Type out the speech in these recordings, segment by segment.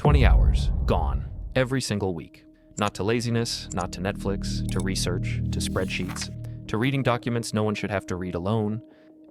20 hours, gone, every single week. Not to laziness, not to Netflix, to research, to spreadsheets, to reading documents no one should have to read alone.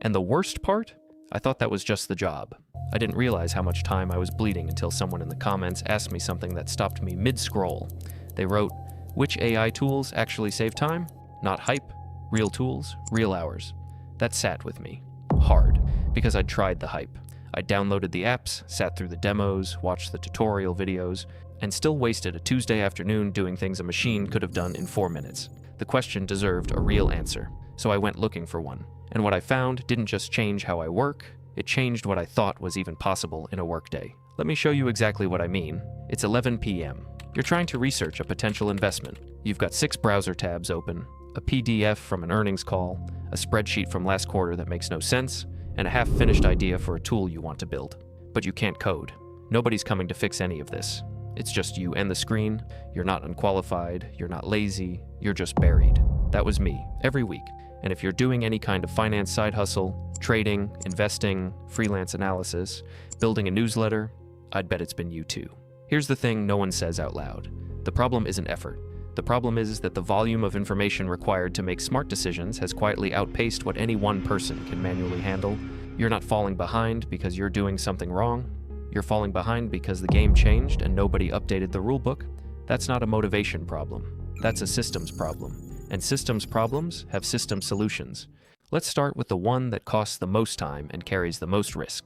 And the worst part? I thought that was just the job. I didn't realize how much time I was bleeding until someone in the comments asked me something that stopped me mid-scroll. They wrote, "Which AI tools actually save time? Not hype. Real tools, real hours." That sat with me. Hard. Because I'd tried the hype. I downloaded the apps, sat through the demos, watched the tutorial videos, and still wasted a Tuesday afternoon doing things a machine could have done in 4 minutes. The question deserved a real answer, so I went looking for one. And what I found didn't just change how I work, it changed what I thought was even possible in a workday. Let me show you exactly what I mean. It's 11 p.m. You're trying to research a potential investment. You've got 6 browser tabs open, a PDF from an earnings call, a spreadsheet from last quarter that makes no sense, and a half-finished idea for a tool you want to build. But you can't code. Nobody's coming to fix any of this. It's just you and the screen. You're not unqualified, you're not lazy, you're just buried. That was me, every week. And if you're doing any kind of finance side hustle, trading, investing, freelance analysis, building a newsletter, I'd bet it's been you too. Here's the thing no one says out loud. The problem isn't effort. The problem is that the volume of information required to make smart decisions has quietly outpaced what any one person can manually handle. You're not falling behind because you're doing something wrong. You're falling behind because the game changed and nobody updated the rulebook. That's not a motivation problem. That's a systems problem. And systems problems have system solutions. Let's start with the one that costs the most time and carries the most risk.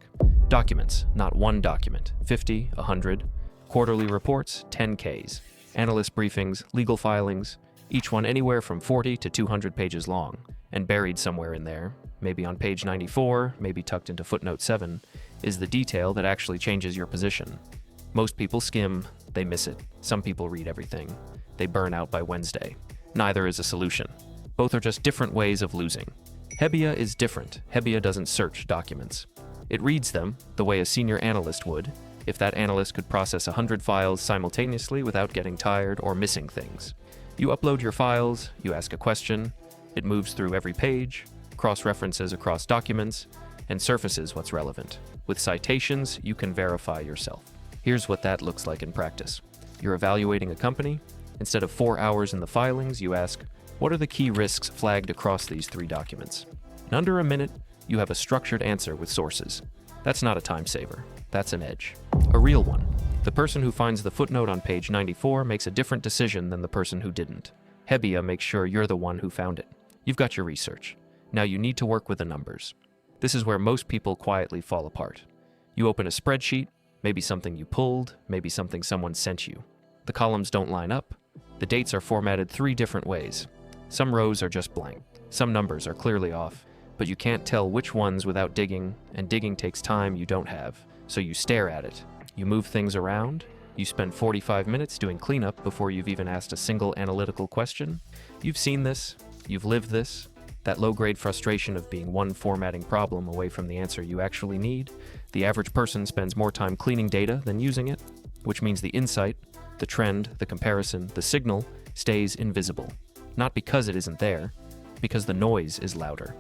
Documents, not one document, 50, 100. Quarterly reports, 10Ks. Analyst briefings, legal filings, each one anywhere from 40 to 200 pages long. And buried somewhere in there, maybe on page 94, maybe tucked into footnote 7, is the detail that actually changes your position. Most people skim, they miss it. Some people read everything. They burn out by Wednesday. Neither is a solution. Both are just different ways of losing. Hebbia is different. Hebbia doesn't search documents. It reads them the way a senior analyst would, if that analyst could process 100 files simultaneously without getting tired or missing things. You upload your files, you ask a question, it moves through every page, cross-references across documents, and surfaces what's relevant. With citations, you can verify yourself. Here's what that looks like in practice. You're evaluating a company. Instead of 4 hours in the filings, you ask, what are the key risks flagged across these 3 documents? In under a minute, you have a structured answer with sources. That's not a time saver. That's an edge. A real one. The person who finds the footnote on page 94 makes a different decision than the person who didn't. Hebbia makes sure you're the one who found it. You've got your research. Now you need to work with the numbers. This is where most people quietly fall apart. You open a spreadsheet, maybe something you pulled, maybe something someone sent you. The columns don't line up. The dates are formatted 3 different ways. Some rows are just blank. Some numbers are clearly off, but you can't tell which ones without digging, and digging takes time you don't have. So you stare at it. You move things around. You spend 45 minutes doing cleanup before you've even asked a single analytical question. You've seen this. You've lived this. That low-grade frustration of being one formatting problem away from the answer you actually need. The average person spends more time cleaning data than using it, which means the insight, the trend, the comparison, the signal stays invisible. Not because it isn't there, because the noise is louder.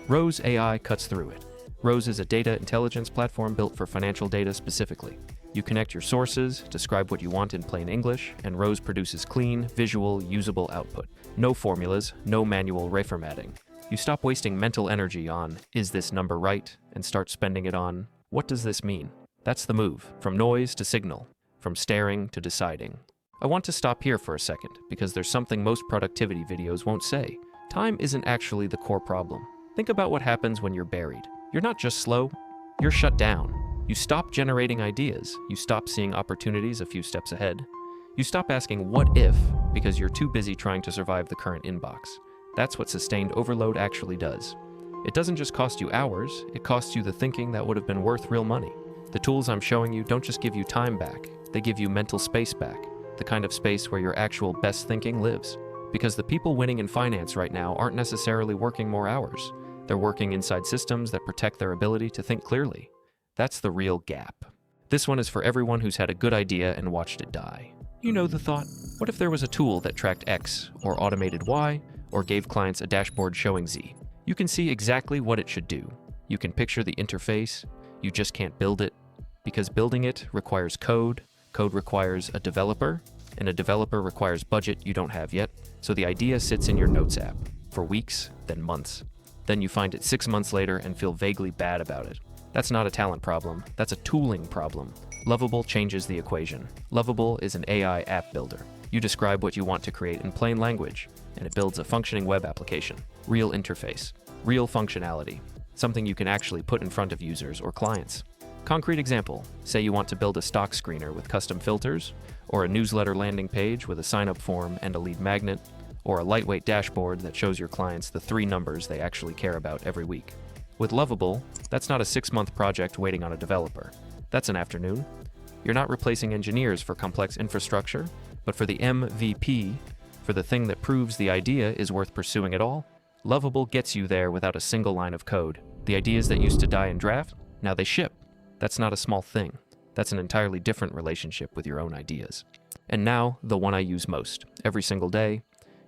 Rose AI cuts through it. Rose is a data intelligence platform built for financial data specifically. You connect your sources, describe what you want in plain English, and Rose produces clean, visual, usable output. No formulas, no manual reformatting. You stop wasting mental energy on, is this number right, and start spending it on, what does this mean? That's the move, from noise to signal, from staring to deciding. I want to stop here for a second, because there's something most productivity videos won't say. Time isn't actually the core problem. Think about what happens when you're buried. You're not just slow, you're shut down. You stop generating ideas. You stop seeing opportunities a few steps ahead. You stop asking what if because you're too busy trying to survive the current inbox. That's what sustained overload actually does. It doesn't just cost you hours, it costs you the thinking that would have been worth real money. The tools I'm showing you don't just give you time back, they give you mental space back, the kind of space where your actual best thinking lives. Because the people winning in finance right now aren't necessarily working more hours. They're working inside systems that protect their ability to think clearly. That's the real gap. This one is for everyone who's had a good idea and watched it die. You know the thought, what if there was a tool that tracked X, or automated Y, or gave clients a dashboard showing Z? You can see exactly what it should do. You can picture the interface, you just can't build it, because building it requires code, Code requires a developer, and a developer requires budget you don't have yet, so the idea sits in your Notes app for weeks, then months. Then you find it 6 months later and feel vaguely bad about it. That's not a talent problem, that's a tooling problem. Lovable changes the equation. Lovable is an AI app builder. You describe what you want to create in plain language, and it builds a functioning web application. Real interface, real functionality, something you can actually put in front of users or clients. Concrete example, say you want to build a stock screener with custom filters, or a newsletter landing page with a sign-up form and a lead magnet, or a lightweight dashboard that shows your clients the 3 numbers they actually care about every week. With Lovable, that's not a 6-month project waiting on a developer. That's an afternoon. You're not replacing engineers for complex infrastructure, but for the MVP, for the thing that proves the idea is worth pursuing at all. Lovable gets you there without a single line of code. The ideas that used to die in draft, now they ship. That's not a small thing. That's an entirely different relationship with your own ideas. And now, the one I use most. Every single day,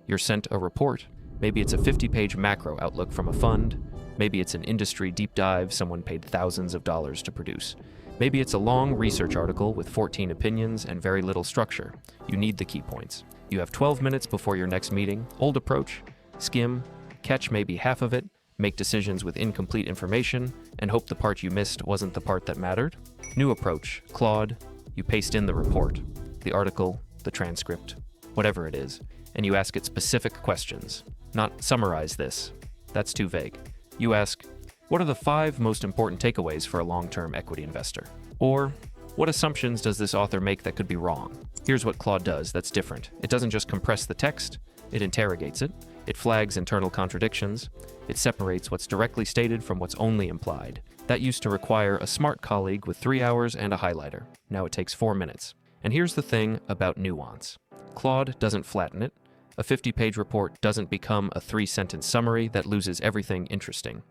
you're sent a report. Maybe it's a 50-page macro outlook from a fund. Maybe it's an industry deep dive someone paid thousands of dollars to produce. Maybe it's a long research article with 14 opinions and very little structure. You need the key points. You have 12 minutes before your next meeting. Old approach, skim, catch maybe half of it, make decisions with incomplete information, and hope the part you missed wasn't the part that mattered. New approach, Claude, you paste in the report, the article, the transcript, whatever it is, and you ask it specific questions. Not summarize this. That's too vague. You ask, what are the 5 most important takeaways for a long-term equity investor? Or, what assumptions does this author make that could be wrong? Here's what Claude does that's different. It doesn't just compress the text, it interrogates it. It flags internal contradictions. It separates what's directly stated from what's only implied. That used to require a smart colleague with 3 hours and a highlighter. Now it takes 4 minutes. And here's the thing about nuance. Claude doesn't flatten it. A 50-page report doesn't become a 3-sentence summary that loses everything interesting.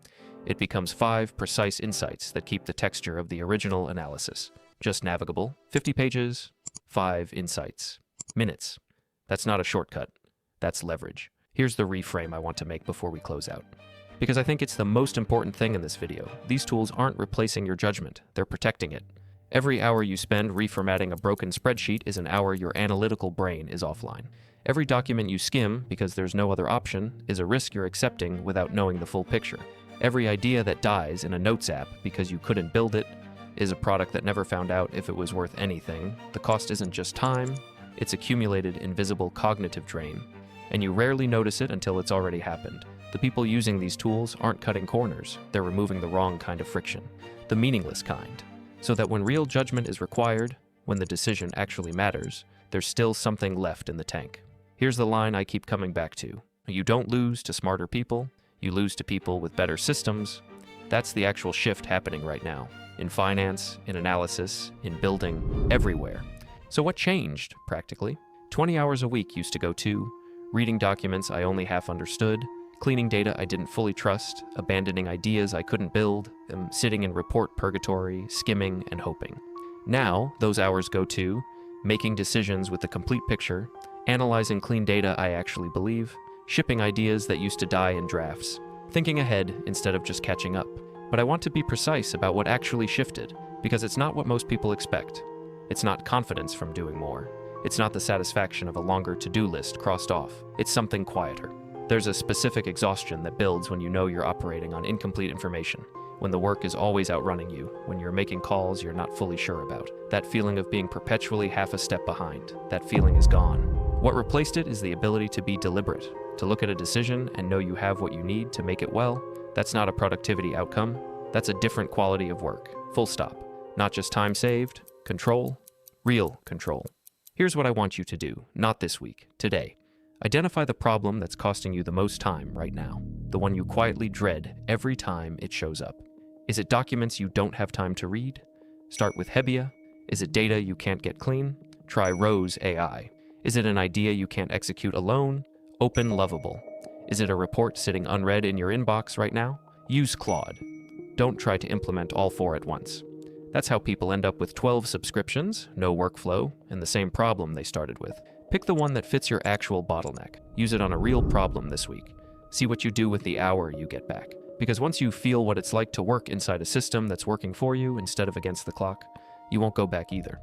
It becomes 5 precise insights that keep the texture of the original analysis. Just navigable. 50 pages, 5 insights. Minutes. That's not a shortcut. That's leverage. Here's the reframe I want to make before we close out. Because I think it's the most important thing in this video. These tools aren't replacing your judgment, they're protecting it. Every hour you spend reformatting a broken spreadsheet is an hour your analytical brain is offline. Every document you skim, because there's no other option, is a risk you're accepting without knowing the full picture. Every idea that dies in a Notes app because you couldn't build it is a product that never found out if it was worth anything. The cost isn't just time, it's accumulated invisible cognitive drain. And you rarely notice it until it's already happened. The people using these tools aren't cutting corners, they're removing the wrong kind of friction, the meaningless kind. So that when real judgment is required, when the decision actually matters, there's still something left in the tank. Here's the line I keep coming back to. You don't lose to smarter people, you lose to people with better systems. That's the actual shift happening right now. In finance, in analysis, in building, everywhere. So what changed, practically? 20 hours a week used to go to reading documents I only half understood, cleaning data I didn't fully trust, abandoning ideas I couldn't build, sitting in report purgatory, skimming and hoping. Now, those hours go to making decisions with the complete picture, analyzing clean data I actually believe, shipping ideas that used to die in drafts, thinking ahead instead of just catching up. But I want to be precise about what actually shifted, because it's not what most people expect. It's not confidence from doing more. It's not the satisfaction of a longer to-do list crossed off. It's something quieter. There's a specific exhaustion that builds when you know you're operating on incomplete information, when the work is always outrunning you, when you're making calls you're not fully sure about. That feeling of being perpetually half a step behind, that feeling is gone. What replaced it is the ability to be deliberate, to look at a decision and know you have what you need to make it well. That's not a productivity outcome. That's a different quality of work. Full stop. Not just time saved, control, real control. Here's what I want you to do, not this week, today. Identify the problem that's costing you the most time right now, the one you quietly dread every time it shows up. Is it documents you don't have time to read? Start with Hebia. Is it data you can't get clean? Try Rose AI. Is it an idea you can't execute alone? Open Lovable. Is it a report sitting unread in your inbox right now? Use Claude. Don't try to implement all 4 at once. That's how people end up with 12 subscriptions, no workflow, and the same problem they started with. Pick the one that fits your actual bottleneck. Use it on a real problem this week. See what you do with the hour you get back. Because once you feel what it's like to work inside a system that's working for you instead of against the clock, you won't go back either.